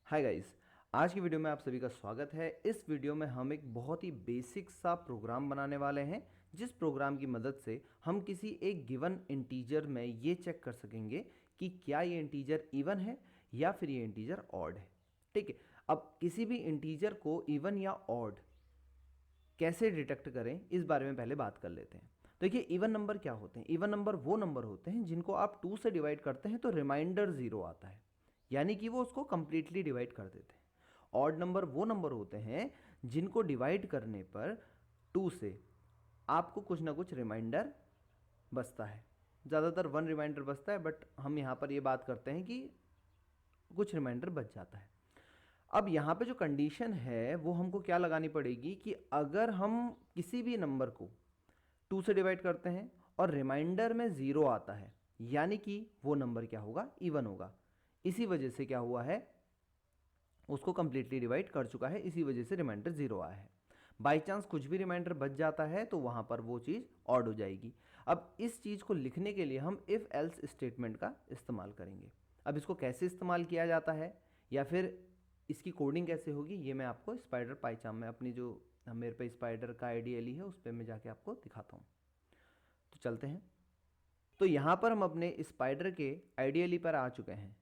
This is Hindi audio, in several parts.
हाय गाइस, आज की वीडियो में आप सभी का स्वागत है। इस वीडियो में हम एक बहुत ही बेसिक सा प्रोग्राम बनाने वाले हैं, जिस प्रोग्राम की मदद से हम किसी एक गिवन इंटीजर में ये चेक कर सकेंगे कि क्या ये इंटीजर इवन है या फिर ये इंटीजर ऑड है। ठीक है, अब किसी भी इंटीजर को इवन या ऑड कैसे डिटेक्ट करें, इस बारे में पहले बात कर लेते हैं। देखिए, इवन नंबर क्या होते हैं? इवन नंबर वो नंबर होते हैं जिनको आप 2 से डिवाइड करते हैं तो रिमाइंडर 0 आता है, यानी कि वो उसको कंप्लीटली डिवाइड कर देते हैं। ऑड नंबर वो नंबर होते हैं जिनको डिवाइड करने पर 2 से आपको कुछ ना कुछ रिमाइंडर बचता है। ज़्यादातर 1 रिमाइंडर बचता है, बट हम यहाँ पर ये बात करते हैं कि कुछ रिमाइंडर बच जाता है। अब यहाँ पे जो कंडीशन है वो हमको क्या लगानी पड़ेगी कि अगर हम किसी भी नंबर को 2 से डिवाइड करते हैं और रिमाइंडर में 0 आता है, यानी कि वो नंबर क्या होगा? इवन होगा। इसी वजह से क्या हुआ है, उसको कंप्लीटली डिवाइड कर चुका है, इसी वजह से रिमाइंडर 0 आया है। बाई चांस कुछ भी रिमाइंडर बच जाता है तो वहां पर वो चीज़ ऑड हो जाएगी। अब इस चीज़ को लिखने के लिए हम इफ़ एल्स स्टेटमेंट का इस्तेमाल करेंगे। अब इसको कैसे इस्तेमाल किया जाता है या फिर इसकी कोडिंग कैसे होगी, ये मैं आपको स्पाइडर पाइचाम में अपनी जो मेरे पे स्पाइडर का आईडीएलई है उस पर मैं जाके आपको दिखाता हूँ। तो चलते हैं। तो यहाँ पर हम अपने स्पाइडर के आईडीएलई पर आ चुके हैं।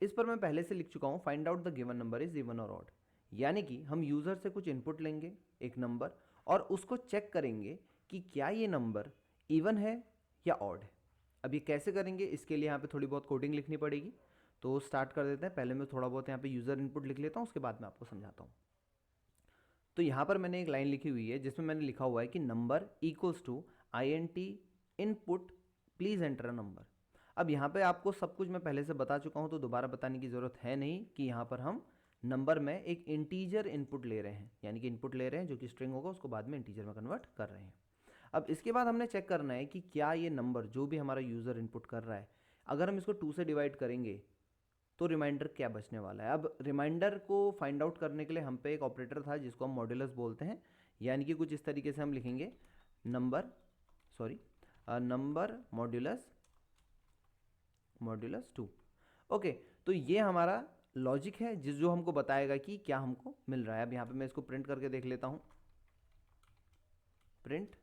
इस पर मैं पहले से लिख चुका हूँ, find out the given number is even और ऑड। यानी कि हम यूज़र से कुछ इनपुट लेंगे, एक नंबर, और उसको चेक करेंगे कि क्या ये नंबर इवन है या ऑड है। अब ये कैसे करेंगे, इसके लिए यहाँ पे थोड़ी बहुत कोडिंग लिखनी पड़ेगी। तो स्टार्ट कर देते हैं। पहले मैं थोड़ा बहुत यहाँ पे यूज़र इनपुट लिख लेता हूँ, उसके बाद मैं आपको समझाता हूँ। तो यहाँ पर मैंने एक लाइन लिखी हुई है जिसमें मैंने लिखा हुआ है कि number equals to INT input please enter a number. अब यहाँ पे आपको सब कुछ मैं पहले से बता चुका हूँ, तो दोबारा बताने की ज़रूरत है नहीं कि यहाँ पर हम नंबर में एक इंटीजर इनपुट ले रहे हैं, यानी कि इनपुट ले रहे हैं जो कि स्ट्रिंग होगा, उसको बाद में इंटीजर में कन्वर्ट कर रहे हैं। अब इसके बाद हमने चेक करना है कि क्या ये नंबर जो भी हमारा यूज़र इनपुट कर रहा है, अगर हम इसको 2 से डिवाइड करेंगे तो रिमाइंडर क्या बचने वाला है। अब रिमाइंडर को फाइंड आउट करने के लिए हम पे एक ऑपरेटर था जिसको हम मॉड्यूलस बोलते हैं, यानी कि कुछ इस तरीके से हम लिखेंगे नंबर मॉड्यूलस 2। ओके, तो ये हमारा लॉजिक है जो हमको बताएगा कि क्या हमको मिल रहा है। अब यहाँ पे मैं इसको प्रिंट करके देख लेता हूँ। Print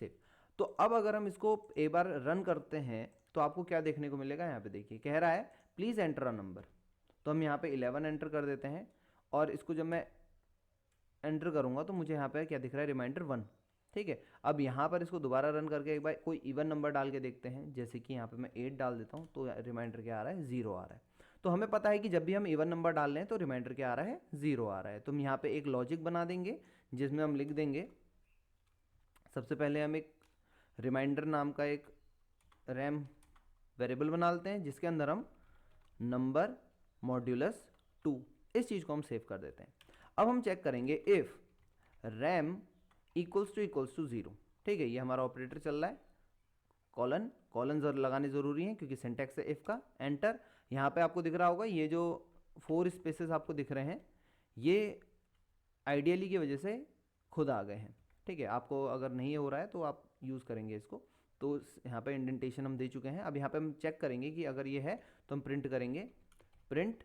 save. तो अब अगर हम इसको एक बार रन करते हैं तो आपको क्या देखने को मिलेगा। यहाँ पे देखिए, कह रहा है प्लीज़ एंटर अ नंबर। तो हम यहाँ पे 11 एंटर कर देते हैं, और इसको जब मैं एंटर करूँगा तो मुझे यहाँ पे क्या दिख रहा है, रिमाइंडर 1। ठीक है, अब यहाँ पर इसको दोबारा रन करके एक बार कोई इवन नंबर डाल के देखते हैं। जैसे कि यहाँ पे मैं 8 डाल देता हूँ तो रिमाइंडर क्या आ रहा है, 0 आ रहा है। तो हमें पता है कि जब भी हम इवन नंबर डाल रहे हैं तो रिमाइंडर क्या आ रहा है, 0 आ रहा है। तो हम यहाँ पे एक लॉजिक बना देंगे जिसमें हम लिख देंगे, सबसे पहले हम एक रिमाइंडर नाम का एक रैम वेरिएबल बना लेते हैं जिसके अंदर हम नंबर मॉड्यूलस 2 इस चीज़ को हम सेव कर देते हैं। अब हम चेक करेंगे इफ़ रैम इक्वल्स टू 0। ठीक है, ये हमारा ऑपरेटर चल रहा है। कॉलन कॉलन लगाने ज़रूरी है क्योंकि सिंटैक्स है इफ़ का। एंटर। यहाँ पे आपको दिख रहा होगा ये जो 4 स्पेसेस आपको दिख रहे हैं, ये आइडियली की वजह से खुद आ गए हैं। ठीक है, आपको अगर नहीं हो रहा है तो आप यूज़ करेंगे इसको। तो यहाँ पे इंडेंटेशन हम दे चुके हैं। अब यहाँ पे हम चेक करेंगे कि अगर ये है तो हम प्रिंट करेंगे, print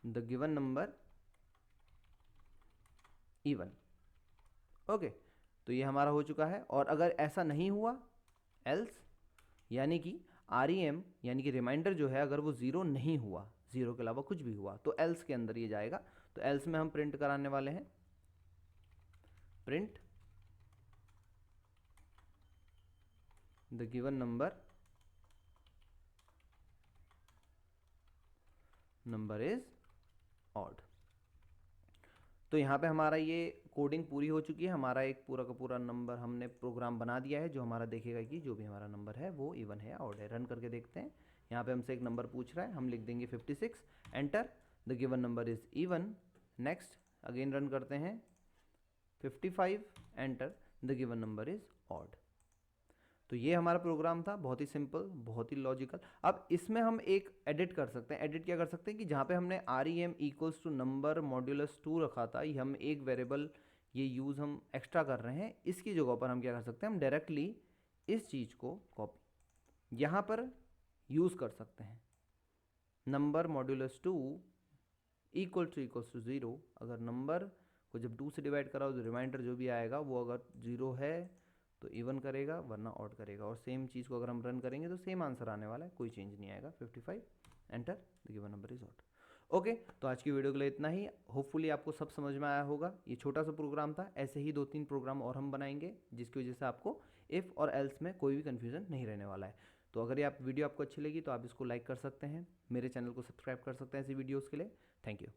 the given number even. Okay, तो ये हमारा हो चुका है। और अगर ऐसा नहीं हुआ, एल्स, यानी कि REM यानी कि रिमाइंडर जो है अगर वो 0 नहीं हुआ, 0 के अलावा कुछ भी हुआ, तो एल्स के अंदर ये जाएगा। तो एल्स में हम प्रिंट कराने वाले हैं, print the given number is odd. तो यहाँ पे हमारा ये कोडिंग पूरी हो चुकी है। हमारा एक पूरा का पूरा नंबर हमने प्रोग्राम बना दिया है जो हमारा देखेगा कि जो भी हमारा नंबर है वो इवन है या ऑड है। रन करके देखते हैं। यहाँ पे हमसे एक नंबर पूछ रहा है, हम लिख देंगे 56। Enter. The given number is even. Next, again run करते हैं, 55। Enter. The given number is odd. तो ये हमारा प्रोग्राम था, बहुत ही सिंपल, बहुत ही लॉजिकल। अब इसमें हम एक एडिट कर सकते हैं। एडिट क्या कर सकते हैं कि जहाँ पे हमने REM equals to number modulus 2 रखा था, ये हम एक वेरिएबल ये यूज़ हम एक्स्ट्रा कर रहे हैं, इसकी जगह पर हम क्या कर सकते हैं, हम डायरेक्टली इस चीज़ को कॉपी यहाँ पर यूज़ कर सकते हैं। नंबर मॉड्यूलस 2 इक्वल्स टू 0, अगर नंबर को जब 2 से डिवाइड कराओ तो रिमाइंडर जो भी आएगा वो अगर 0 है तो इवन करेगा वरना ऑड करेगा, और सेम चीज़ को अगर हम रन करेंगे तो सेम आंसर आने वाला है, कोई चेंज नहीं आएगा। 55 enter, the given number is odd. Okay, तो आज की वीडियो के लिए इतना ही। होपफुली आपको सब समझ में आया होगा। ये छोटा सा प्रोग्राम था, ऐसे ही 2-3 प्रोग्राम और हम बनाएंगे जिसकी वजह से आपको इफ़ और एल्स में कोई भी कन्फ्यूजन नहीं रहने वाला है। तो अगर ये आप वीडियो आपको अच्छी लगी तो आप इसको लाइक कर सकते हैं, मेरे चैनल को सब्सक्राइब कर सकते हैं ऐसी वीडियोज़ के लिए। Thank you.